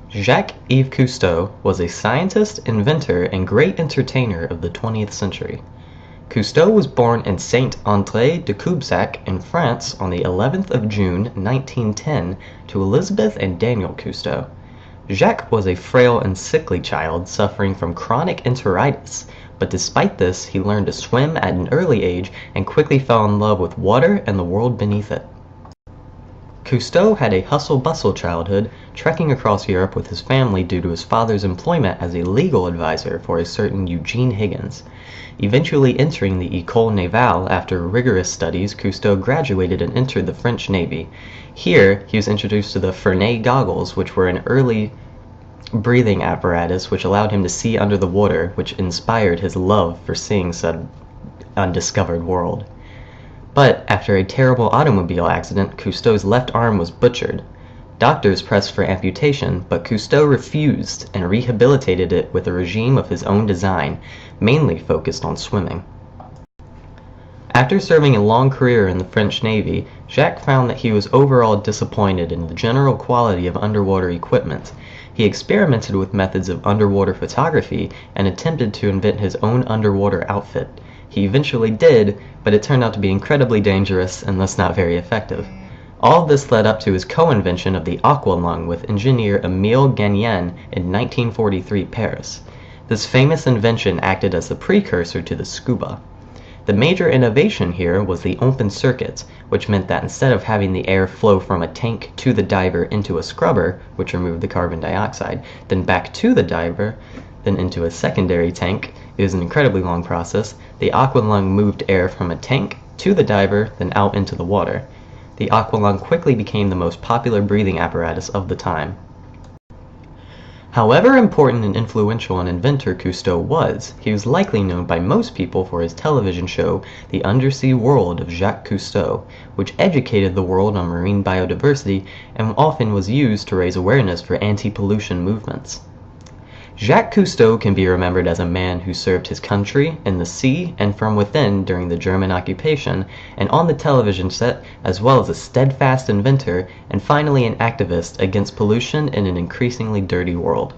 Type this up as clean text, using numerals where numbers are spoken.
Jacques-Yves Cousteau was a scientist, inventor, and great entertainer of the 20th century. Cousteau was born in Saint-André-de-Cubzac in France on the 11th of June 1910 to Elizabeth and Daniel Cousteau. Jacques was a frail and sickly child suffering from chronic enteritis, but despite this he learned to swim at an early age and quickly fell in love with water and the world beneath it. Cousteau had a hustle-bustle childhood, trekking across Europe with his family due to his father's employment as a legal advisor for a certain Eugene Higgins. Eventually entering the École Navale after rigorous studies, Cousteau graduated and entered the French Navy. Here, he was introduced to the Fernet goggles, which were an early breathing apparatus which allowed him to see under the water, which inspired his love for seeing said undiscovered world. But after a terrible automobile accident, Cousteau's left arm was butchered. Doctors pressed for amputation, but Cousteau refused and rehabilitated it with a regime of his own design, mainly focused on swimming. After serving a long career in the French Navy, Jacques found that he was overall disappointed in the general quality of underwater equipment. He experimented with methods of underwater photography and attempted to invent his own underwater outfit. He eventually did, but it turned out to be incredibly dangerous and thus not very effective. All of this led up to his co-invention of the aqua lung with engineer Émile Gagnan in 1943 Paris. This famous invention acted as the precursor to the scuba. The major innovation here was the open circuit, which meant that instead of having the air flow from a tank to the diver into a scrubber, which removed the carbon dioxide, then back to the diver, then into a secondary tank, it was an incredibly long process. The aqua lung moved air from a tank to the diver, then out into the water. The aqua lung quickly became the most popular breathing apparatus of the time. However important and influential an inventor Cousteau was, he was likely known by most people for his television show, The Undersea World of Jacques Cousteau, which educated the world on marine biodiversity and often was used to raise awareness for anti-pollution movements. Jacques Cousteau can be remembered as a man who served his country in the sea and from within during the German occupation and on the television set, as well as a steadfast inventor and finally an activist against pollution in an increasingly dirty world.